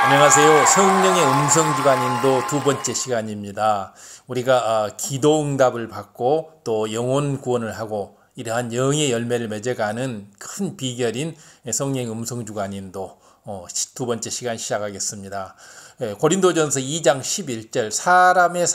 안녕하세요. 성령의 음성주간인도 두 번째 시간입니다. 우리가 기도응답을 받고 또 영혼 구원을 하고 이러한 영의 열매를 맺어가는 큰 비결인 성령의 음성주간인도 두 번째 시간 시작하겠습니다. 고린도전서 2장 11절 사람의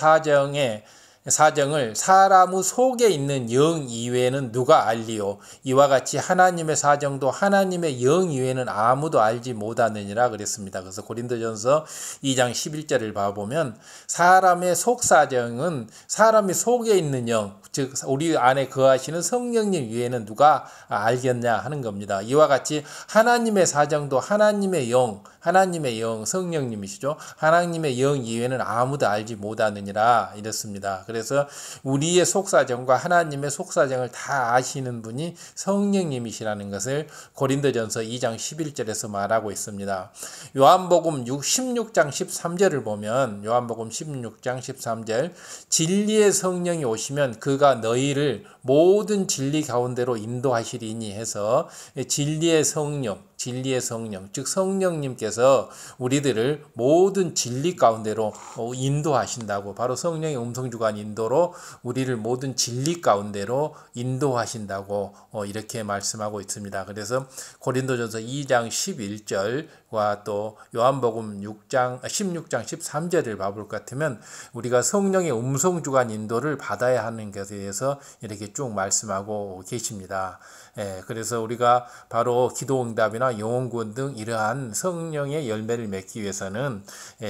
사정을 사람 속에 있는 영 이외에는 누가 알리요? 이와 같이 하나님의 사정도 하나님의 영 이외에는 아무도 알지 못하느니라 그랬습니다. 그래서 고린도전서 2장 11절을 봐보면 사람의 속사정은 사람이 속에 있는 영, 즉 우리 안에 거하시는 성령님 이외에는 누가 알겠냐 하는 겁니다. 이와 같이 하나님의 사정도 하나님의 영, 성령님이시죠. 하나님의 영 이외에는 아무도 알지 못하느니라 이랬습니다. 그래서 우리의 속사정과 하나님의 속사정을 다 아시는 분이 성령님이시라는 것을 고린도전서 2장 11절에서 말하고 있습니다. 요한복음 16장 13절을 보면 요한복음 16장 13절 진리의 성령이 오시면 그가 너희를 모든 진리 가운데로 인도하시리니 해서 진리의 성령, 즉 성령님께서 우리들을 모든 진리 가운데로 인도하신다고, 바로 성령의 음성주간 인도로 우리를 모든 진리 가운데로 인도하신다고 이렇게 말씀하고 있습니다. 그래서 고린도전서 2장 11절과 또 요한복음 16장 13절을 봐볼 것 같으면 우리가 성령의 음성주간 인도를 받아야 하는 것에 대해서 이렇게 쭉 말씀하고 계십니다. 그래서 우리가 바로 기도응답이나 영혼구원 등 이러한 성령의 열매를 맺기 위해서는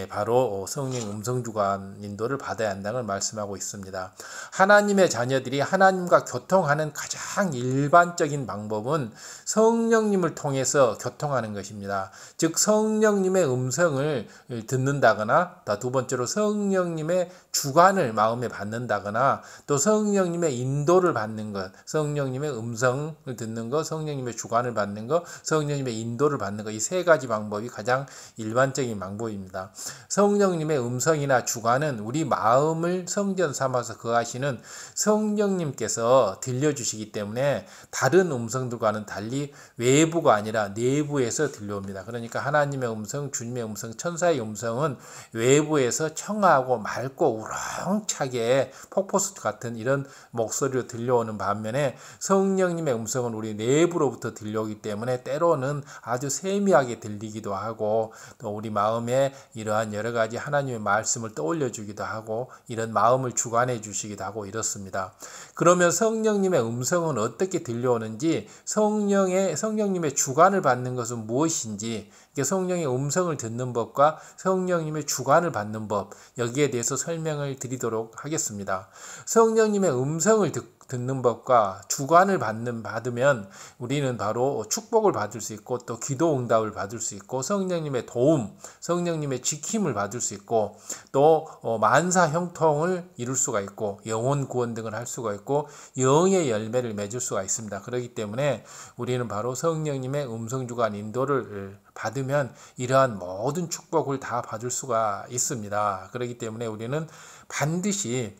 바로 성령의 음성주간 인도를 받아야 한다는 걸 말씀하고 있습니다. 하나님의 자녀들이 하나님과 교통하는 가장 일반적인 방법은 성령님을 통해서 교통하는 것입니다. 즉 성령님의 음성을 듣는다거나, 두 번째로 성령님의 주관을 마음에 받는다거나, 또 성령님의 인도를 받는 것, 성령님의 음성을 듣는 것, 성령님의 주관을 받는 것, 성령님의 인도를 받는 것, 이 세 가지 방법이 가장 일반적인 방법입니다. 성령님의 음성이나 주관은 우리 마음을 성전 삼아서 거하시는 성령님께서 들려주시기 때문에 다른 음성들과는 달리 외부가 아니라 내부에서 들려옵니다. 그러니까 하나님의 음성, 주님의 음성, 천사의 음성은 외부에서 청아하고 맑고 우렁차게 폭포수 같은 이런 목소리로 들려오는 반면에 성령님의 음성은 우리 내부로부터 들려오기 때문에 때로는 아주 세미하게 들리기도 하고, 또 우리 마음에 이러한 여러 가지 하나님의 말씀을 떠올려 주기도 하고, 이런 마음을 주관해 주시기도 하고 이렇습니다. 그러면 성령님의 음성은 어떻게 들려오는지, 성령님의 주관을 받는 것은 무엇인지, 성령의 음성을 듣는 법과 성령님의 주관을 받는 법, 여기에 대해서 설명을 드리도록 하겠습니다. 성령님의 음성을 듣는 법과 주관을 받으면 우리는 바로 축복을 받을 수 있고, 또 기도 응답을 받을 수 있고, 성령님의 도움, 성령님의 지킴을 받을 수 있고, 또 만사 형통을 이룰 수가 있고, 영혼 구원 등을 할 수가 있고, 영의 열매를 맺을 수가 있습니다. 그렇기 때문에 우리는 바로 성령님의 음성주관 인도를 받으면 이러한 모든 축복을 다 받을 수가 있습니다. 그렇기 때문에 우리는 반드시,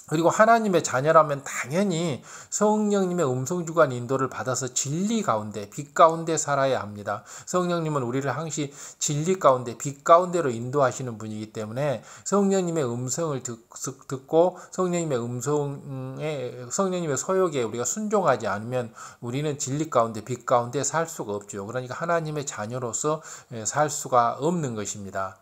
그리고 하나님의 자녀라면 당연히 성령님의 음성주관 인도를 받아서 진리 가운데, 빛 가운데 살아야 합니다. 성령님은 우리를 항시 진리 가운데, 빛 가운데로 인도하시는 분이기 때문에 성령님의 음성을 듣고 성령님의 소욕에 우리가 순종하지 않으면 우리는 진리 가운데, 빛 가운데 살 수가 없죠. 그러니까 하나님의 자녀로서 살 수가 없는 것입니다.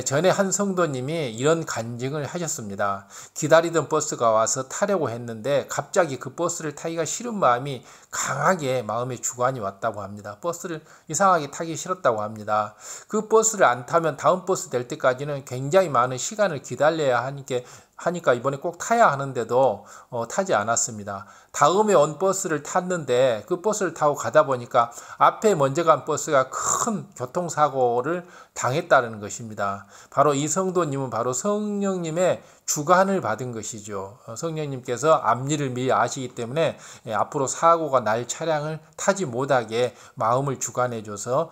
전에 한 성도님이 이런 간증을 하셨습니다. 기다리던 버스가 와서 타려고 했는데 갑자기 그 버스를 타기가 싫은 마음이 강하게 마음의 주관이 왔다고 합니다. 버스를 이상하게 타기 싫었다고 합니다. 그 버스를 안 타면 다음 버스 될 때까지는 굉장히 많은 시간을 기다려야 하니까 이번에 꼭 타야 하는데도 타지 않았습니다. 다음에 온 버스를 탔는데 그 버스를 타고 가다 보니까 앞에 먼저 간 버스가 큰 교통사고를 당했다는 것입니다. 바로 이 성도님은 바로 성령님의 주관을 받은 것이죠. 성령님께서 앞일을 미리 아시기 때문에 앞으로 사고가 날 차량을 타지 못하게 마음을 주관해줘서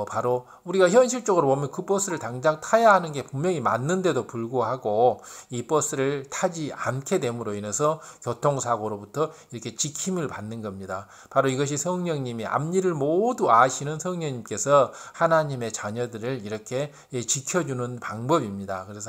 바로 우리가 현실적으로 보면 그 버스를 당장 타야 하는 게 분명히 맞는데도 불구하고 이 버스 버스를 타지 않게 됨으로 인해서 교통사고로부터 이렇게 지킴을 받는 겁니다. 바로 이것이 성령님이 앞일을 모두 아시는 성령님께서 하나님의 자녀들을 이렇게 지켜주는 방법입니다. 그래서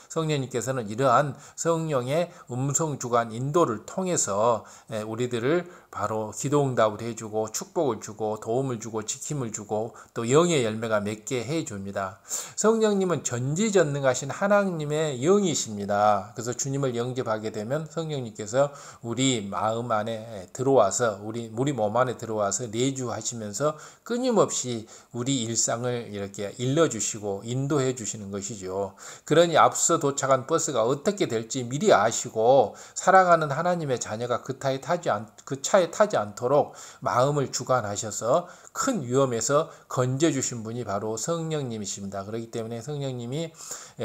성령님께서는 이러한 성령의 음성 주관 인도를 통해서 우리들을 바로 기도응답을 해주고 축복을 주고 도움을 주고 지킴을 주고 또 영의 열매가 맺게 해줍니다. 성령님은 전지전능하신 하나님의 영이십니다. 그래서 주님을 영접하게 되면 성령님께서 우리 마음 안에 들어와서 우리 몸 안에 들어와서 내주하시면서 끊임없이 우리 일상을 이렇게 일러주시고 인도해 주시는 것이죠. 그러니 앞서 도착한 버스가 어떻게 될지 미리 아시고 사랑하는 하나님의 자녀가 그 차에 타지 않도록 마음을 주관하셔서 큰 위험에서 건져주신 분이 바로 성령님이십니다. 그렇기 때문에 성령님이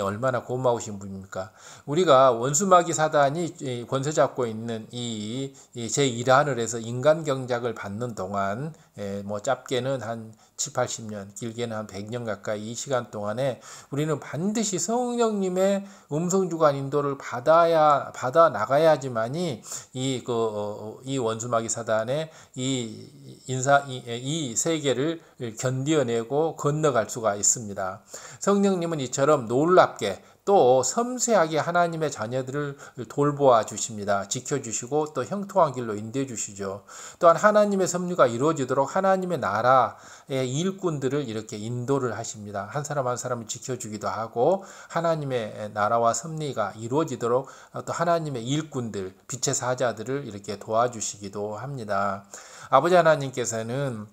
얼마나 고마우신 분입니까? 우리가 원수마귀 사단이 권세 잡고 있는 이 제1하늘에서 인간 경작을 받는 동안 뭐 짧게는 한 7, 80년, 길게는 한 100년 가까이 이 시간 동안에 우리는 반드시 성령님의 음성주관 인도를 받아 나가야지만이 이 원수마귀 사단의 이 세계를 견뎌내고 건너갈 수가 있습니다. 성령님은 이처럼 놀랍게 또 섬세하게 하나님의 자녀들을 돌보아 주십니다. 지켜주시고 또 형통한 길로 인도해 주시죠. 또한 하나님의 섭리가 이루어지도록 하나님의 나라의 일꾼들을 이렇게 인도를 하십니다. 한 사람 한 사람을 지켜주기도 하고 하나님의 나라와 섭리가 이루어지도록 또 하나님의 일꾼들, 빛의 사자들을 이렇게 도와주시기도 합니다. 아버지 하나님께서는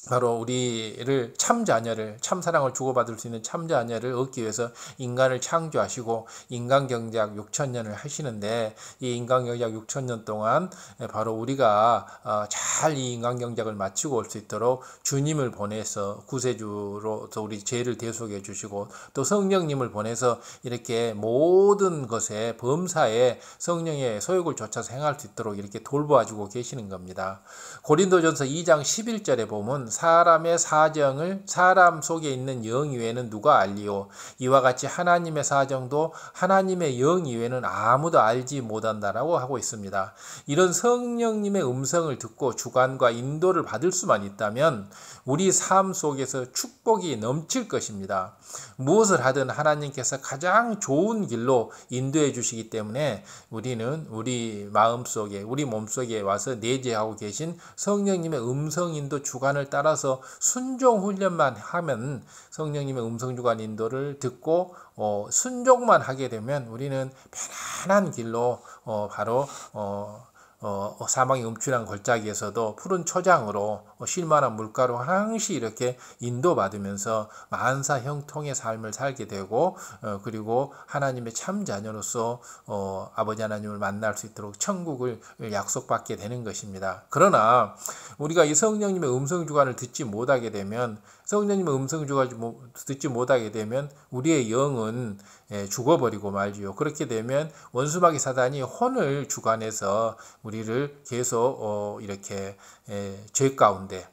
바로 우리를 참자녀를 참사랑을 주고받을 수 있는 참자녀를 얻기 위해서 인간을 창조하시고 인간경작 6천년을 하시는데 이 인간경작 6천년 동안 바로 우리가 잘 이 인간경작을 마치고 올 수 있도록 주님을 보내서 구세주로 우리 죄를 대속해 주시고 또 성령님을 보내서 이렇게 모든 것에 범사에 성령의 소욕을 쫓아서 행할 수 있도록 이렇게 돌보아주고 계시는 겁니다. 고린도전서 2장 11절에 보면 사람의 사정을 사람 속에 있는 영 이외에는 누가 알리요? 이와 같이 하나님의 사정도 하나님의 영 이외에는 아무도 알지 못한다라고 하고 있습니다. 이런 성령님의 음성을 듣고 주관과 인도를 받을 수만 있다면 우리 삶 속에서 축복이 넘칠 것입니다. 무엇을 하든 하나님께서 가장 좋은 길로 인도해 주시기 때문에 우리는 우리 마음속에 우리 몸속에 와서 내재하고 계신 성령님의 음성 인도 주관을 따라서 순종 훈련만 하면 성령님의 음성 주관 인도를 듣고 순종만 하게 되면 우리는 편안한 길로 바로 사망의 음침한 골짜기에서도 푸른 초장으로 쉴만한 물가로 항시 이렇게 인도받으면서 만사 형통의 삶을 살게 되고 그리고 하나님의 참 자녀로서 아버지 하나님을 만날 수 있도록 천국을 약속받게 되는 것입니다. 그러나 우리가 이 성령님의 음성 주관을 듣지 못하게 되면 성령님의 음성 주관을 듣지 못하게 되면 우리의 영은 죽어버리고 말지요. 그렇게 되면 원수마귀 사단이 혼을 주관해서 우리를 계속 이렇게 죄 가운데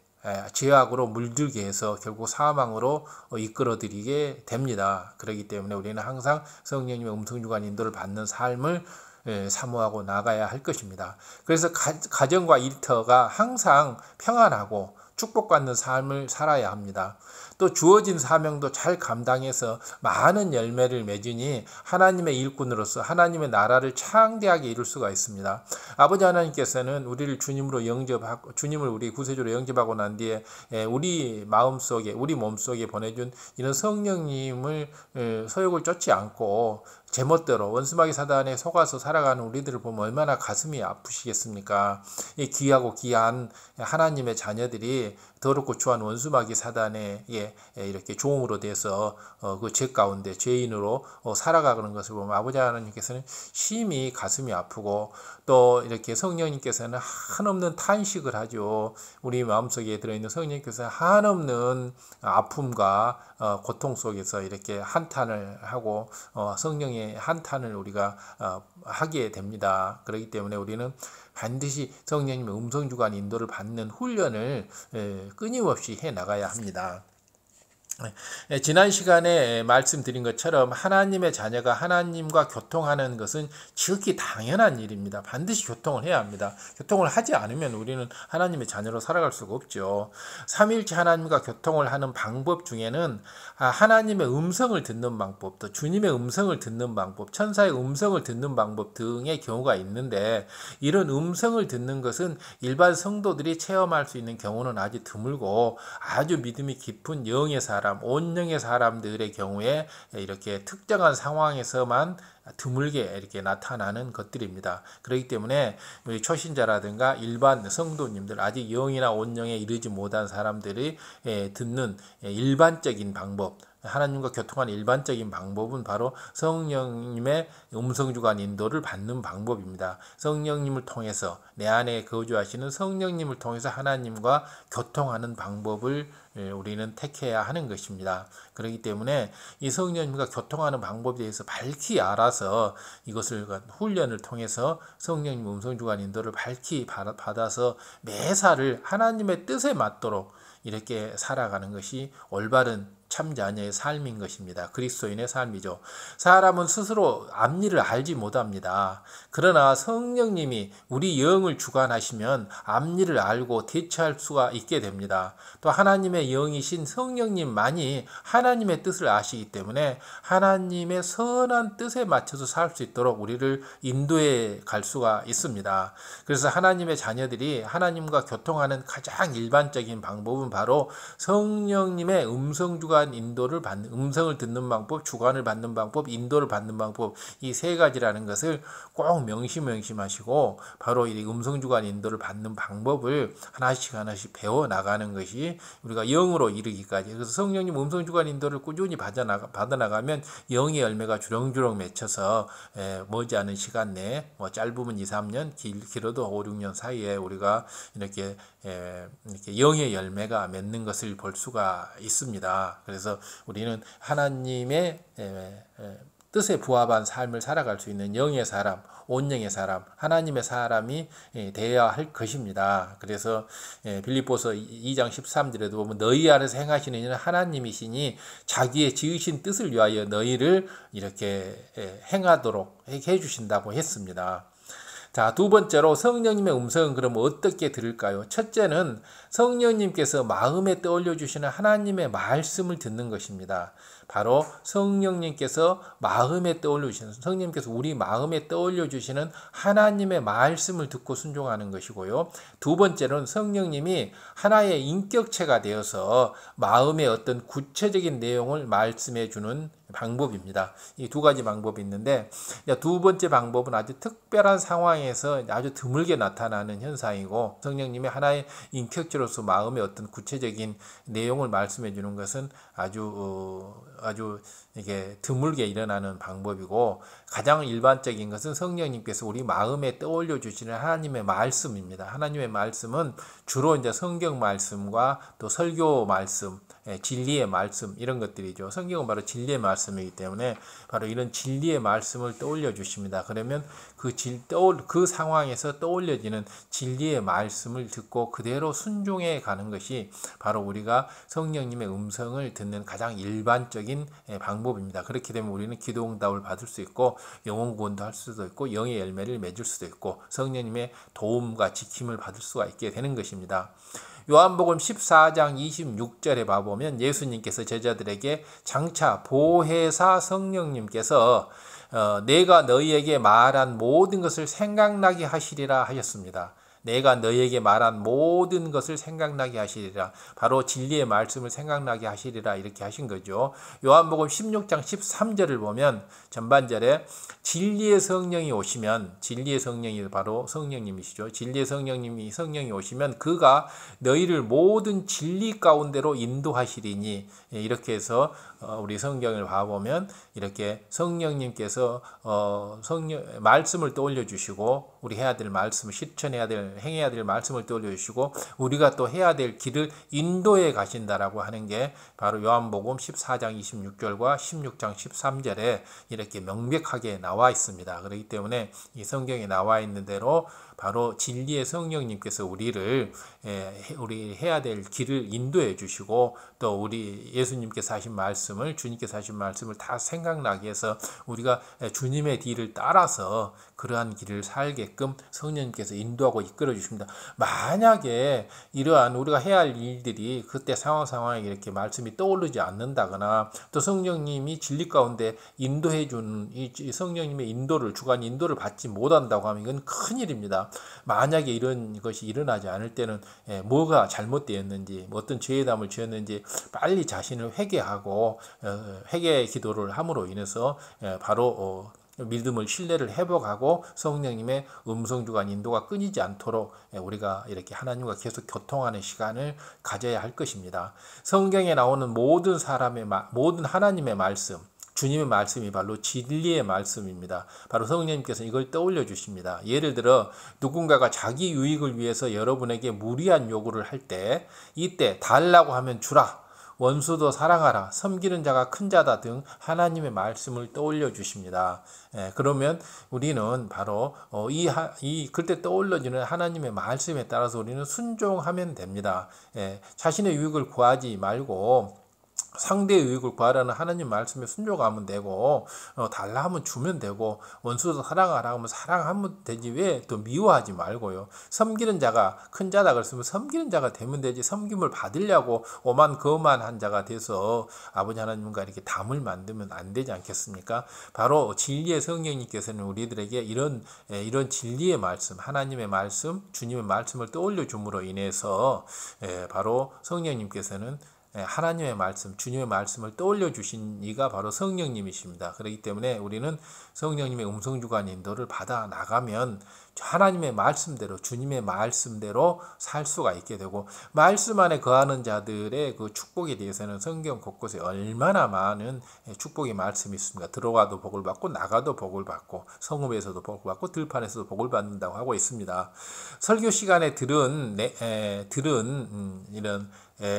죄악으로 물들게 해서 결국 사망으로 이끌어들이게 됩니다. 그렇기 때문에 우리는 항상 성령님의 음성주관 인도를 받는 삶을 사모하고 나가야 할 것입니다. 그래서 가정과 일터가 항상 평안하고 축복받는 삶을 살아야 합니다. 또 주어진 사명도 잘 감당해서 많은 열매를 맺으니 하나님의 일꾼으로서 하나님의 나라를 창대하게 이룰 수가 있습니다. 아버지 하나님께서는 우리를 주님으로 영접하고 주님을 우리 구세주로 영접하고 난 뒤에 우리 마음속에 우리 몸속에 보내준 이런 성령님을 소욕을 쫓지 않고 제멋대로 원수마귀 사단에 속아서 살아가는 우리들을 보면 얼마나 가슴이 아프시겠습니까? 이 귀하고 귀한 하나님의 자녀들이 더럽고 추한 원수마귀 사단에 이렇게 종으로 돼서 그 죄 가운데 죄인으로 살아가는 것을 보면 아버지 하나님께서는 심히 가슴이 아프고 또 이렇게 성령님께서는 한없는 탄식을 하죠. 우리 마음속에 들어있는 성령님께서 한없는 아픔과 고통 속에서 이렇게 한탄을 하고 성령의 한탄을 우리가 하게 됩니다. 그렇기 때문에 우리는 반드시 성령님의 음성주관 인도를 받는 훈련을 끊임없이 해나가야 합니다. 지난 시간에 말씀드린 것처럼 하나님의 자녀가 하나님과 교통하는 것은 지극히 당연한 일입니다. 반드시 교통을 해야 합니다. 교통을 하지 않으면 우리는 하나님의 자녀로 살아갈 수가 없죠. 삼위일체 하나님과 교통을 하는 방법 중에는 하나님의 음성을 듣는 방법, 또 주님의 음성을 듣는 방법, 천사의 음성을 듣는 방법 등의 경우가 있는데, 이런 음성을 듣는 것은 일반 성도들이 체험할 수 있는 경우는 아주 드물고, 아주 믿음이 깊은 영의 사람, 온영의 사람들의 경우에 이렇게 특정한 상황에서만 드물게 이렇게 나타나는 것들입니다. 그렇기 때문에 우리 초신자라든가 일반 성도님들, 아직 영이나 온영에 이르지 못한 사람들이 듣는 일반적인 방법, 하나님과 교통하는 일반적인 방법은 바로 성령님의 음성주관 인도를 받는 방법입니다. 성령님을 통해서, 내 안에 거주하시는 성령님을 통해서 하나님과 교통하는 방법을 우리는 택해야 하는 것입니다. 그렇기 때문에 이 성령님과 교통하는 방법에 대해서 밝히 알아서 이것을 훈련을 통해서 성령님 음성주관 인도를 밝히 받아서 매사를 하나님의 뜻에 맞도록 이렇게 살아가는 것이 올바른 참자녀의 삶인 것입니다. 그리스도인의 삶이죠. 사람은 스스로 앞일을 알지 못합니다. 그러나 성령님이 우리 영을 주관하시면 앞일을 알고 대처할 수가 있게 됩니다. 또 하나님의 영이신 성령님만이 하나님의 뜻을 아시기 때문에 하나님의 선한 뜻에 맞춰서 살 수 있도록 우리를 인도해 갈 수가 있습니다. 그래서 하나님의 자녀들이 하나님과 교통하는 가장 일반적인 방법은 바로 성령님의 음성주관 인도를 받는, 음성을 듣는 방법, 주관을 받는 방법, 인도를 받는 방법, 이 세 가지라는 것을 꼭 명심하시고 바로 이 음성주관 인도를 받는 방법을 하나씩 배워 나가는 것이 우리가 영으로 이르기까지. 그래서 성령님 음성주관 인도를 꾸준히 받아 나가면 영의 열매가 주렁주렁 맺혀서 머지않은 시간 내에 짧으면 2, 3년, 길어도 5, 6년 사이에 우리가 이렇게 영의 열매가 맺는 것을 볼 수가 있습니다. 그래서 우리는 하나님의 뜻에 부합한 삶을 살아갈 수 있는 영의 사람, 온영의 사람, 하나님의 사람이 되어야 할 것입니다. 그래서 빌립보서 2장 13절에도 보면 너희 안에서 행하시는 이는 하나님이시니 자기의 지으신 뜻을 위하여 너희를 이렇게 행하도록 해주신다고 했습니다. 자, 두 번째로 성령님의 음성은 그럼 어떻게 들을까요? 첫째는 성령님께서 마음에 떠올려 주시는 하나님의 말씀을 듣는 것입니다. 바로 성령님께서 마음에 떠올려 주시는, 성령님께서 우리 마음에 떠올려 주시는 하나님의 말씀을 듣고 순종하는 것이고요. 두 번째로는 성령님이 하나의 인격체가 되어서 마음의 어떤 구체적인 내용을 말씀해 주는 방법입니다. 이 두 가지 방법이 있는데, 두 번째 방법은 아주 특별한 상황에서 아주 드물게 나타나는 현상이고, 성령님이 하나의 인격체로서 마음의 어떤 구체적인 내용을 말씀해 주는 것은 아주 이게 드물게 일어나는 방법이고, 가장 일반적인 것은 성령님께서 우리 마음에 떠올려 주시는 하나님의 말씀입니다. 하나님의 말씀은 주로 이제 성경 말씀과 또 설교 말씀, 진리의 말씀, 이런 것들이죠. 성경은 바로 진리의 말씀이기 때문에 바로 이런 진리의 말씀을 떠올려 주십니다. 그러면 그 상황에서 떠올려지는 진리의 말씀을 듣고 그대로 순종해 가는 것이 바로 우리가 성령님의 음성을 듣는 가장 일반적인 방법입니다. 그렇게 되면 우리는 기도응답을 받을 수 있고 영혼 구원도 할 수도 있고 영의 열매를 맺을 수도 있고 성령님의 도움과 지킴을 받을 수가 있게 되는 것입니다. 요한복음 14장 26절에 봐보면 예수님께서 제자들에게 장차 보혜사 성령님께서 내가 너희에게 말한 모든 것을 생각나게 하시리라 하셨습니다. 내가 너희에게 말한 모든 것을 생각나게 하시리라. 바로 진리의 말씀을 생각나게 하시리라, 이렇게 하신 거죠. 요한복음 16장 13절을 보면 전반절에 진리의 성령이 오시면, 진리의 성령이 바로 성령님이시죠. 진리의 성령이 오시면 그가 너희를 모든 진리 가운데로 인도하시리니, 이렇게 해서 우리 성경을 봐보면 이렇게 성령님께서 말씀을 떠올려 주시고 우리 해야 될 말씀을 실천해야 될 행해야 될 말씀을 떠올려 주시고 우리가 또 해야 될 길을 인도해 가신다라고 하는 게 바로 요한복음 14장 26절과 16장 13절에 이렇게 명백하게 나와 있습니다. 그렇기 때문에 이 성경에 나와 있는 대로 바로 진리의 성령님께서 우리 해야 될 길을 인도해 주시고 또 우리 예수님께서 하신 말씀을 주님께서 하신 말씀을 다 생각나게 해서 우리가 주님의 뒤를 따라서 그러한 길을 살게끔 성령님께서 인도하고 이끌어 주십니다. 만약에 이러한 우리가 해야 할 일들이 그때 상황에 이렇게 말씀이 떠오르지 않는다거나 또 성령님이 진리 가운데 인도해 주는 이 성령님의 인도를 주관 인도를 받지 못한다고 하면 이건 큰일입니다. 만약에 이런 것이 일어나지 않을 때는 뭐가 잘못되었는지 어떤 죄의 담을 지었는지 빨리 자신을 회개하고 회개 기도를 함으로 인해서 바로 믿음을 신뢰를 회복하고 성령님의 음성주관 인도가 끊이지 않도록 우리가 이렇게 하나님과 계속 교통하는 시간을 가져야 할 것입니다. 성경에 나오는 모든 하나님의 말씀 주님의 말씀이 바로 진리의 말씀입니다. 바로 성령님께서 이걸 떠올려 주십니다. 예를 들어 누군가가 자기 유익을 위해서 여러분에게 무리한 요구를 할 때 이때 달라고 하면 주라. 원수도 사랑하라. 섬기는 자가 큰 자다 등 하나님의 말씀을 떠올려 주십니다. 그러면 우리는 바로 그때 떠올려지는 하나님의 말씀에 따라서 우리는 순종하면 됩니다. 자신의 유익을 구하지 말고 상대의 유익을 구하라는 하나님 말씀에 순종하면 되고 달라 하면 주면 되고 원수도 사랑하라 하면 사랑하면 되지 왜 또 미워하지 말고요. 섬기는 자가 큰 자다 그랬으면 섬기는 자가 되면 되지 섬김을 받으려고 오만거만한 자가 돼서 아버지 하나님과 이렇게 담을 만들면 안 되지 않겠습니까? 바로 진리의 성령님께서는 우리들에게 이런 진리의 말씀 하나님의 말씀 주님의 말씀을 떠올려 줌으로 인해서 바로 성령님께서는 하나님의 말씀, 주님의 말씀을 떠올려 주신 이가 바로 성령님이십니다. 그렇기 때문에 우리는 성령님의 음성주관 인도를 받아 나가면 하나님의 말씀대로 주님의 말씀대로 살 수가 있게 되고 말씀 안에 거하는 자들의 그 축복에 대해서는 성경 곳곳에 얼마나 많은 축복의 말씀이 있습니까? 들어가도 복을 받고 나가도 복을 받고 성읍에서도 복을 받고 들판에서도 복을 받는다고 하고 있습니다. 설교 시간에 들은 이런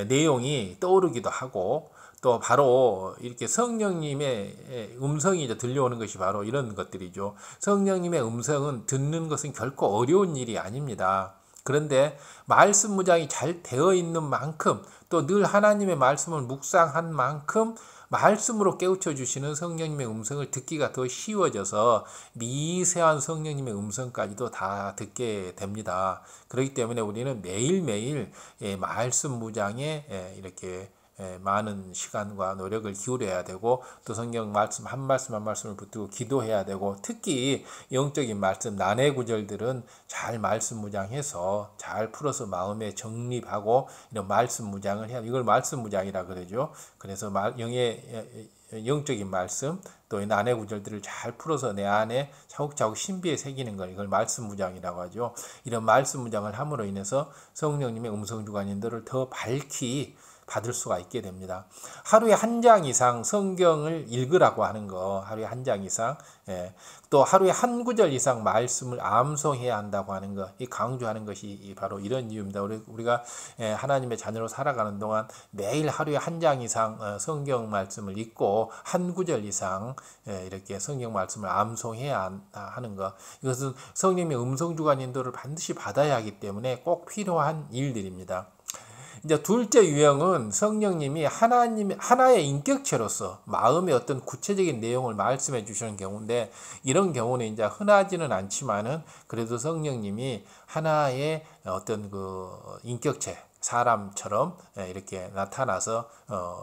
내용이 떠오르기도 하고 또 바로 이렇게 성령님의 음성이 이제 들려오는 것이 바로 이런 것들이죠. 성령님의 음성은 듣는 것은 결코 어려운 일이 아닙니다. 그런데 말씀 무장이 잘 되어 있는 만큼 또 늘 하나님의 말씀을 묵상한 만큼 말씀으로 깨우쳐 주시는 성령님의 음성을 듣기가 더 쉬워져서 미세한 성령님의 음성까지도 다 듣게 됩니다. 그렇기 때문에 우리는 매일매일 말씀 무장에 이렇게 많은 시간과 노력을 기울여야 되고 또 성경 말씀 한 말씀을 붙들고 기도해야 되고 특히 영적인 말씀 난해 구절들은 잘 말씀 무장해서 잘 풀어서 마음에 정립하고 이런 말씀 무장을 해야 이걸 말씀 무장이라 그러죠. 그래서 영적인 말씀 또 난해 구절들을 잘 풀어서 내 안에 차곡차곡 신비에 새기는 걸 이걸 말씀 무장이라고 하죠. 이런 말씀 무장을 함으로 인해서 성령님의 음성주관 인도를 더 밝히 받을 수가 있게 됩니다. 하루에 한 장 이상 성경을 읽으라고 하는 거 하루에 한 장 이상 또 하루에 한 구절 이상 말씀을 암송해야 한다고 하는 거 이 강조하는 것이 바로 이런 이유입니다. 우리가 하나님의 자녀로 살아가는 동안 매일 하루에 한 장 이상 성경 말씀을 읽고 한 구절 이상 이렇게 성경 말씀을 암송해야 하는 거 이것은 성령의 음성주관 인도를 반드시 받아야 하기 때문에 꼭 필요한 일들입니다. 이제 둘째 유형은 성령님이 하나의 인격체로서 마음의 어떤 구체적인 내용을 말씀해 주시는 경우인데 이런 경우는 이제 흔하지는 않지만은 그래도 성령님이 하나의 어떤 그 인격체 사람처럼 이렇게 나타나서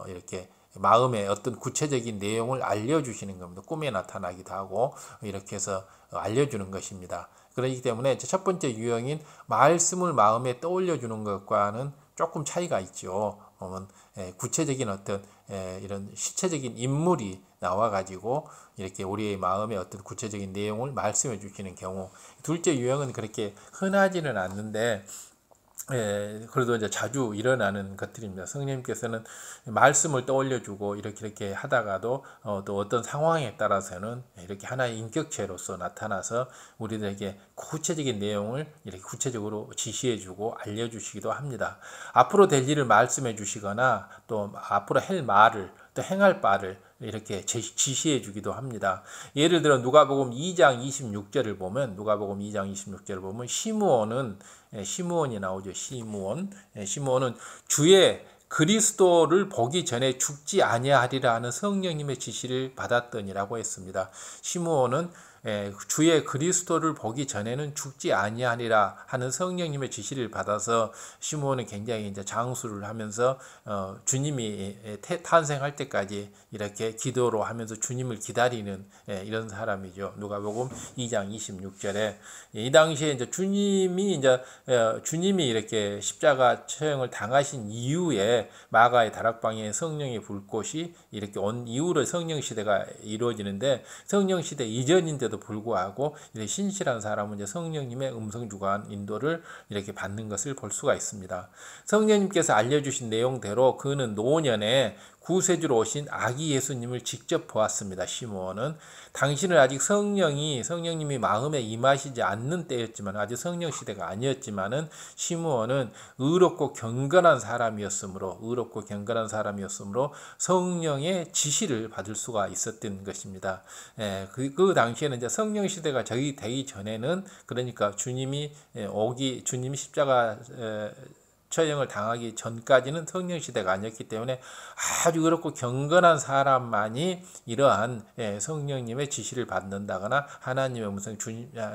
이렇게 마음의 어떤 구체적인 내용을 알려주시는 겁니다. 꿈에 나타나기도 하고 이렇게 해서 알려주는 것입니다. 그렇기 때문에 첫 번째 유형인 말씀을 마음에 떠올려주는 것과는 조금 차이가 있죠. 구체적인 어떤 이런 실체적인 인물이 나와가지고 이렇게 우리의 마음의 어떤 구체적인 내용을 말씀해 주시는 경우 둘째 유형은 그렇게 흔하지는 않는데 그래도 이제 자주 일어나는 것들입니다. 성령님께서는 말씀을 떠올려주고 이렇게 하다가도 또 어떤 상황에 따라서는 이렇게 하나의 인격체로서 나타나서 우리들에게 구체적인 내용을 이렇게 구체적으로 지시해주고 알려주시기도 합니다. 앞으로 될 일을 말씀해 주시거나 또 앞으로 할 말을 또 행할 바를 이렇게 지시해 주기도 합니다. 예를 들어 누가복음 2장 26절을 보면 시므온이 나오죠. 시므온은 주의 그리스도를 보기 전에 죽지 아니하리라 하는 성령님의 지시를 받았더니라고 했습니다. 시므온은 주의 그리스도를 보기 전에는 죽지 아니하리라 하는 성령님의 지시를 받아서 시므온은 굉장히 이제 장수를 하면서 주님이 탄생할 때까지 이렇게 기도로 하면서 주님을 기다리는 이런 사람이죠. 누가복음 2장 26절에 이 당시에 이제 주님이 이렇게 십자가 처형을 당하신 이후에 마가의 다락방에 성령의 불꽃이 이렇게 온 이후로 성령 시대가 이루어지는데 성령 시대 이전인데도 불구하고 이렇게 신실한 사람은 이제 성령님의 음성 주관 인도를 이렇게 받는 것을 볼 수가 있습니다. 성령님께서 알려주신 내용대로 그는 노년에 구세주로 오신 아기 예수님을 직접 보았습니다. 시므온은 당신은 아직 성령님이 마음에 임하시지 않는 때였지만 아직 성령 시대가 아니었지만은 시므온은 의롭고 경건한 사람이었으므로 성령의 지시를 받을 수가 있었던 것입니다. 그 당시에는 이제 성령 시대가 저기 되기 전에는 그러니까 주님이 십자가 처형을 당하기 전까지는 성령 시대가 아니었기 때문에 아주 의롭고 경건한 사람만이 이러한 성령님의 지시를 받는다거나 하나님의 음성,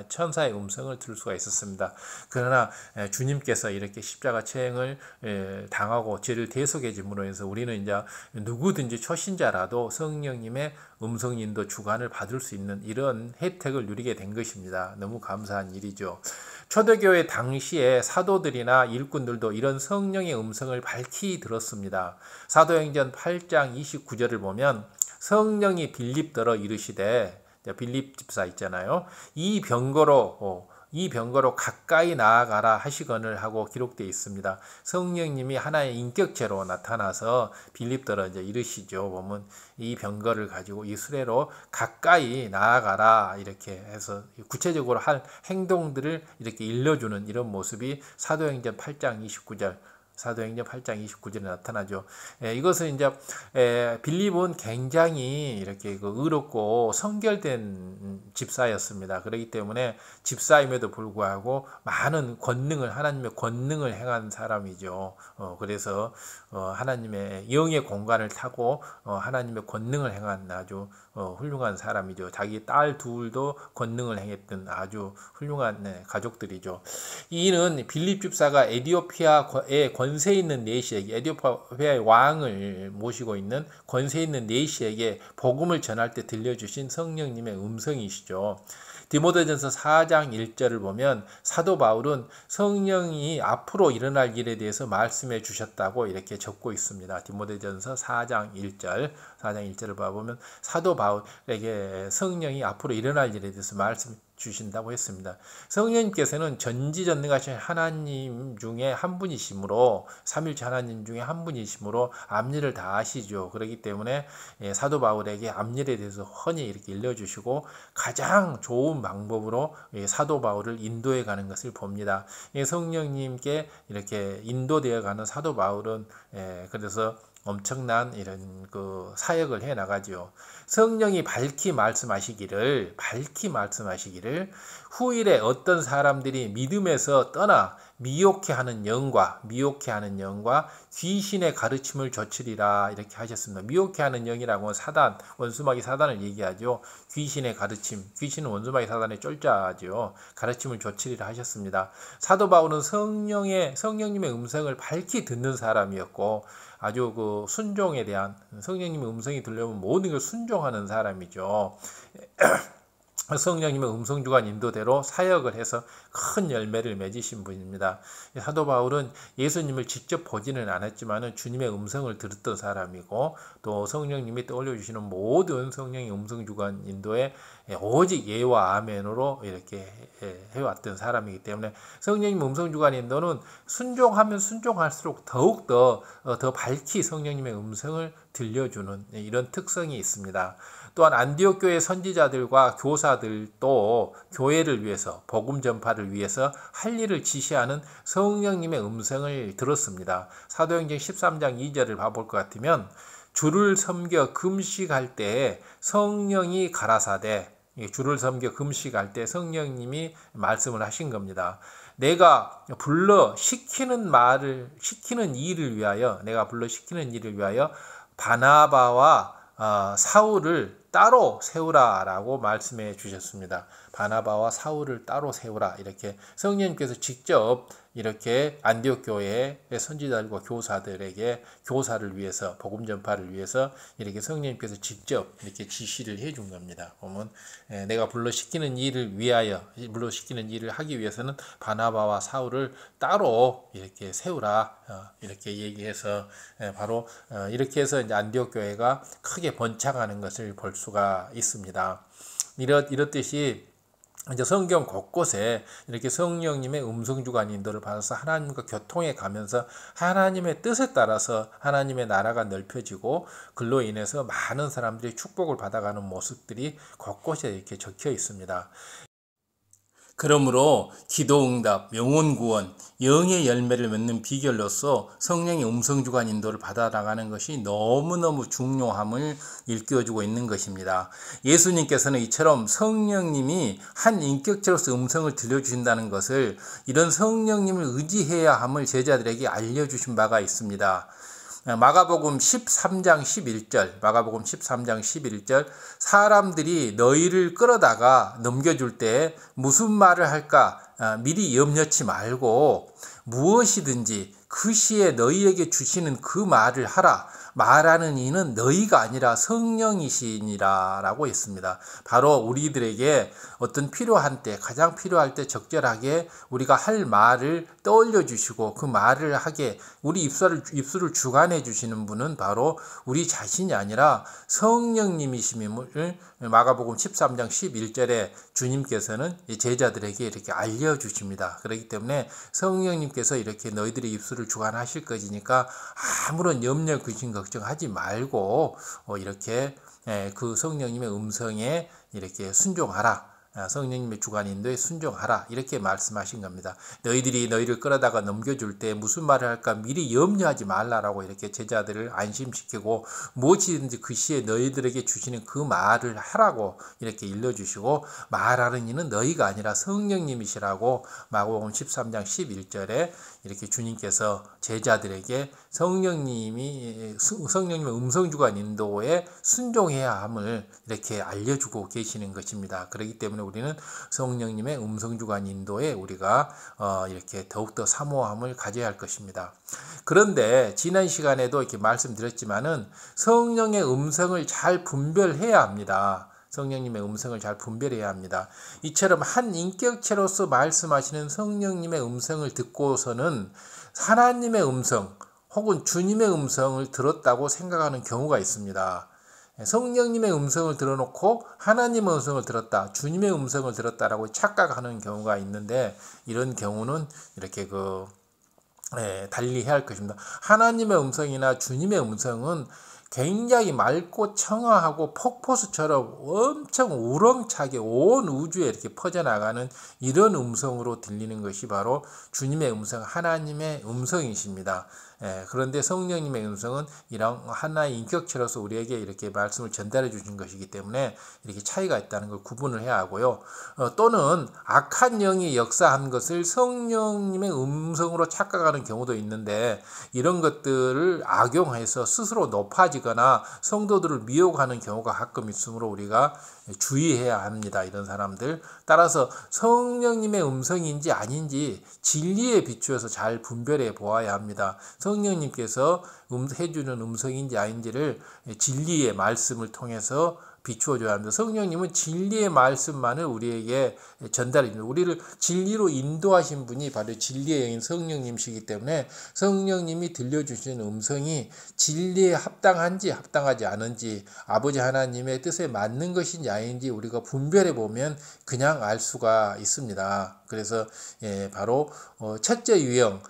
천사의 음성을 들을 수가 있었습니다. 그러나 주님께서 이렇게 십자가 처형을 당하고 죄를 대속해 줌으로 해서 우리는 이제 누구든지 초신자라도 성령님의 음성 인도 주관을 받을 수 있는 이런 혜택을 누리게 된 것입니다. 너무 감사한 일이죠. 초대교회 당시에 사도들이나 일꾼들도 이런 성령의 음성을 밝히 들었습니다. 사도행전 8장 29절을 보면 성령이 빌립더러 이르시되, 빌립 집사 있잖아요. 이 병거로 가까이 나아가라 하시거늘 하고 기록되어 있습니다. 성령님이 하나의 인격체로 나타나서 빌립더러 이제 이르시죠. 보면 이 병거를 가지고 이 수레로 가까이 나아가라 이렇게 해서 구체적으로 할 행동들을 이렇게 일러주는 이런 모습이 사도행전 8장 29절에 나타나죠. 이것은 이제 빌립은 굉장히 이렇게 의롭고 성결된 집사였습니다. 그렇기 때문에 집사임에도 불구하고 많은 하나님의 권능을 행한 사람이죠. 그래서 하나님의 영의 공간을 타고 하나님의 권능을 행한 아주 훌륭한 사람이죠. 자기 딸 둘도 권능을 행했던 아주 훌륭한 가족들이죠. 이는 빌립 집사가 에티오피아의 권세 있는 내시에게, 에티오피아의 왕을 모시고 있는 권세 있는 내시에게 복음을 전할 때 들려주신 성령님의 음성이시죠. 디모데전서 4장 1절을 보면 사도 바울은 성령이 앞으로 일어날 일에 대해서 말씀해 주셨다고 이렇게 적고 있습니다. 디모데전서 4장 1절을 봐보면 사도 바울에게 성령이 앞으로 일어날 일에 대해서 말씀 주신다고 했습니다. 성령님께서는 전지전능하신 하나님 중에 한 분이시므로 삼일체 하나님 중에 한 분이시므로 앞일을 다 아시죠. 그렇기 때문에 사도 바울에게 앞일에 대해서 훤히 이렇게 일러주시고 가장 좋은 방법으로 사도 바울을 인도해 가는 것을 봅니다. 성령님께 이렇게 인도되어 가는 사도 바울은 그래서 엄청난 이런 사역을 해 나가죠. 성령이 밝히 말씀하시기를 후일에 어떤 사람들이 믿음에서 떠나 미혹해하는 영과 귀신의 가르침을 좇으리라 이렇게 하셨습니다. 미혹해하는 영이라고 하면 원수마귀 사단을 얘기하죠. 귀신의 가르침, 귀신은 원수마귀 사단의 쫄자죠. 가르침을 좇으리라 하셨습니다. 사도 바울은 성령님의 음성을 밝히 듣는 사람이었고 아주 순종에 대한 성령님의 음성이 들려오면 모든 걸 순종하는 사람이죠. 성령님의 음성주관 인도대로 사역을 해서 큰 열매를 맺으신 분입니다. 사도 바울은 예수님을 직접 보지는 않았지만 주님의 음성을 들었던 사람이고, 또 성령님이 떠올려주시는 모든 성령의 음성주관 인도에 오직 예와 아멘으로 이렇게 해왔던 사람이기 때문에, 성령님 음성주관 인도는 순종하면 순종할수록 더욱더 더 밝히 성령님의 음성을 들려주는 이런 특성이 있습니다. 또한 안디옥 교회 선지자들과 교사들도 교회를 위해서, 복음 전파를 위해서 할 일을 지시하는 성령님의 음성을 들었습니다. 사도행전 13장 2절을 봐볼 것 같으면, 주를 섬겨 금식할 때에 성령이 가라사대, 주를 섬겨 금식할 때 성령님이 말씀을 하신 겁니다. 내가 불러 시키는 일을 위하여, 내가 불러 시키는 일을 위하여 바나바와 사울을 따로 세우라라고 말씀해 주셨습니다. 바나바와 사울을 따로 세우라, 이렇게 성령님께서 직접 이렇게 안디옥 교회의 선지자들과 교사들에게 교사를 위해서, 복음 전파를 위해서 이렇게 성령님께서 직접 이렇게 지시를 해준 겁니다. 보면 내가 불러 시키는 일을 위하여, 불러 시키는 일을 하기 위해서는 바나바와 사울을 따로 이렇게 세우라, 이렇게 얘기해서 바로 이렇게 해서 이제 안디옥 교회가 크게 번창하는 것을 볼 수가 있습니다. 이렇듯이 이제 성경 곳곳에 이렇게 성령님의 음성주관 인도를 받아서 하나님과 교통해 가면서 하나님의 뜻에 따라서 하나님의 나라가 넓혀지고, 그로 인해서 많은 사람들이 축복을 받아가는 모습들이 곳곳에 이렇게 적혀 있습니다. 그러므로 기도응답, 영혼구원, 영의 열매를 맺는 비결로서 성령의 음성주관 인도를 받아나가는 것이 너무너무 중요함을 일깨워주고 있는 것입니다. 예수님께서는 이처럼 성령님이 한 인격체로서 음성을 들려주신다는 것을, 이런 성령님을 의지해야 함을 제자들에게 알려주신 바가 있습니다. 마가복음 13장 11절, 사람들이 너희를 끌어다가 넘겨줄 때 무슨 말을 할까 미리 염려치 말고 무엇이든지 그 시에 너희에게 주시는 그 말을 하라. 말하는 이는 너희가 아니라 성령이시니라 라고 했습니다. 바로 우리들에게 어떤 필요한 때, 가장 필요할 때 적절하게 우리가 할 말을 떠올려 주시고 그 말을 하게 우리 입술을 주관해 주시는 분은 바로 우리 자신이 아니라 성령님이심을 마가복음 13장 11절에 주님께서는 제자들에게 이렇게 알려주십니다. 그렇기 때문에 성령님께서 이렇게 너희들의 입술을 주관하실 것이니까 아무런 염려, 근심, 걱정하지 말고 이렇게 그 성령님의 음성에 이렇게 순종하라. 성령님의 주관 인도에 순종하라, 이렇게 말씀하신 겁니다. 너희들이 너희를 끌어다가 넘겨줄 때 무슨 말을 할까 미리 염려하지 말라라고 이렇게 제자들을 안심시키고, 무엇이든지 그 시에 너희들에게 주시는 그 말을 하라고 이렇게 일러주시고, 말하는 이는 너희가 아니라 성령님이시라고 마가복음 13장 11절에 이렇게 주님께서 제자들에게 성령님의 음성주관 인도에 순종해야 함을 이렇게 알려주고 계시는 것입니다. 그렇기 때문에 우리는 성령님의 음성주관 인도에 우리가 이렇게 더욱더 사모함을 가져야 할 것입니다. 그런데 지난 시간에도 이렇게 말씀드렸지만은 성령의 음성을 잘 분별해야 합니다. 성령님의 음성을 잘 분별해야 합니다. 이처럼 한 인격체로서 말씀하시는 성령님의 음성을 듣고서는 하나님의 음성 혹은 주님의 음성을 들었다고 생각하는 경우가 있습니다. 성령님의 음성을 들어놓고 하나님의 음성을 들었다, 주님의 음성을 들었다라고 착각하는 경우가 있는데, 이런 경우는 이렇게 달리 해야 할 것입니다. 하나님의 음성이나 주님의 음성은 굉장히 맑고 청아하고 폭포수처럼 엄청 우렁차게 온 우주에 이렇게 퍼져나가는 이런 음성으로 들리는 것이 바로 주님의 음성, 하나님의 음성이십니다. 그런데 성령님의 음성은 이런 하나의 인격체로서 우리에게 이렇게 말씀을 전달해 주신 것이기 때문에 이렇게 차이가 있다는 걸 구분을 해야 하고요. 또는 악한 영이 역사한 것을 성령님의 음성으로 착각하는 경우도 있는데, 이런 것들을 악용해서 스스로 높아지거나 성도들을 미혹하는 경우가 가끔 있으므로 우리가 주의해야 합니다. 이런 사람들. 따라서 성령님의 음성인지 아닌지 진리에 비추어서 잘 분별해 보아야 합니다. 성령님께서 해주는 음성인지 아닌지를 진리의 말씀을 통해서 비추어줘야 합니다. 성령님은 진리의 말씀만을 우리에게 전달해 줍니다. 우리를 진리로 인도하신 분이 바로 진리의 영인 성령님이시기 때문에 성령님이 들려주시는 음성이 진리에 합당한지 합당하지 않은지 아버지 하나님의 뜻에 맞는 것인지 아닌지 우리가 분별해 보면 그냥 알 수가 있습니다. 그래서 바로 첫째 유형,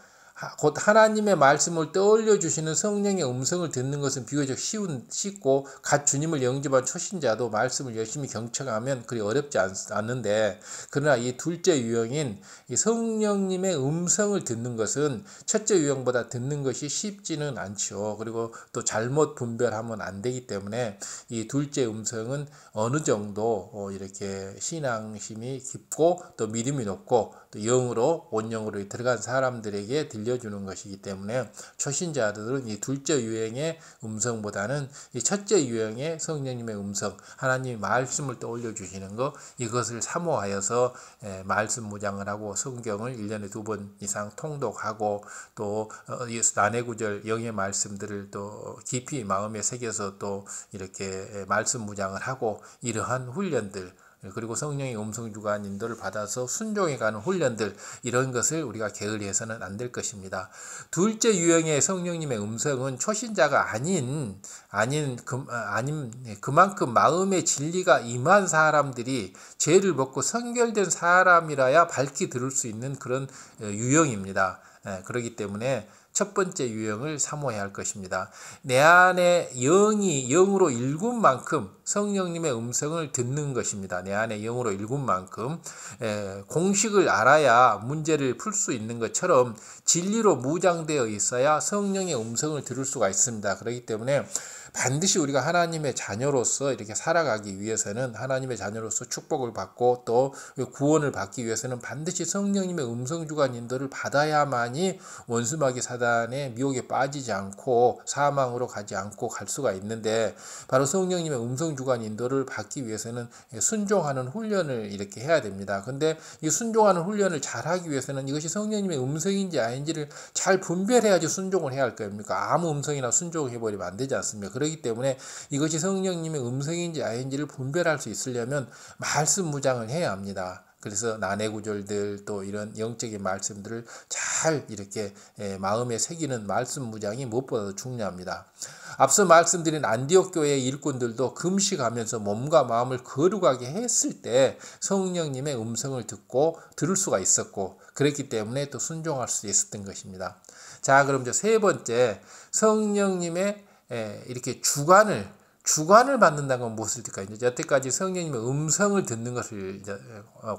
곧 하나님의 말씀을 떠올려 주시는 성령의 음성을 듣는 것은 비교적 쉽고 갓 주님을 영접한 초신자도 말씀을 열심히 경청하면 그리 어렵지 않는데, 그러나 이 둘째 유형인 이 성령님의 음성을 듣는 것은 첫째 유형보다 듣는 것이 쉽지는 않죠. 그리고 또 잘못 분별하면 안 되기 때문에 이 둘째 음성은 어느 정도 이렇게 신앙심이 깊고 또 믿음이 높고 또 영으로 온영으로 들어간 사람들에게 들려주는 것이기 때문에 초신자들은 이 둘째 유형의 음성보다는 이 첫째 유형의 성령님의 음성, 하나님의 말씀을 떠올려 주시는 것, 이것을 사모하여서 말씀 무장을 하고 성경을 1년에 2번 이상 통독하고 또 난해구절 영의 말씀들을 또 깊이 마음에 새겨서 또 이렇게 말씀 무장을 하고 이러한 훈련들, 그리고 성령의 음성 주관 인도를 받아서 순종해가는 훈련들, 이런 것을 우리가 게을리해서는 안 될 것입니다. 둘째 유형의 성령님의 음성은 초신자가 그만큼 마음의 진리가 임한 사람들이 죄를 벗고 성결된 사람이라야 밝히 들을 수 있는 그런 유형입니다. 그렇기 때문에 첫 번째 유형을 사모해야 할 것입니다. 내 안에 영이 영으로 일군 만큼 성령님의 음성을 듣는 것입니다. 내 안에 영으로 일군 만큼 공식을 알아야 문제를 풀 수 있는 것처럼 진리로 무장되어 있어야 성령의 음성을 들을 수가 있습니다. 그렇기 때문에 반드시 우리가 하나님의 자녀로서 이렇게 살아가기 위해서는, 하나님의 자녀로서 축복을 받고 또 구원을 받기 위해서는 반드시 성령님의 음성 주관 인도를 받아야만이 원수마귀 사단의 미혹에 빠지지 않고 사망으로 가지 않고 갈 수가 있는데, 바로 성령님의 음성 주관 인도를 받기 위해서는 순종하는 훈련을 이렇게 해야 됩니다. 근데 이 순종하는 훈련을 잘 하기 위해서는 이것이 성령님의 음성인지 아닌지를 잘 분별해야지 순종을 해야 할 겁니까? 아무 음성이나 순종해 버리면 안 되지 않습니까? 그렇기 때문에 이것이 성령님의 음성인지 아닌지를 분별할 수 있으려면 말씀 무장을 해야 합니다. 그래서 난해구절들 또 이런 영적인 말씀들을 잘 이렇게 마음에 새기는 말씀 무장이 무엇보다도 중요합니다. 앞서 말씀드린 안디옥 교회의 일꾼들도 금식하면서 몸과 마음을 거룩하게 했을 때 성령님의 음성을 듣고 들을 수가 있었고, 그랬기 때문에 또 순종할 수 있었던 것입니다. 자, 그럼 이제 세 번째, 성령님의 이렇게 주관을 받는다는 건 무엇일까요? 이제 여태까지 성령님의 음성을 듣는 것을 이제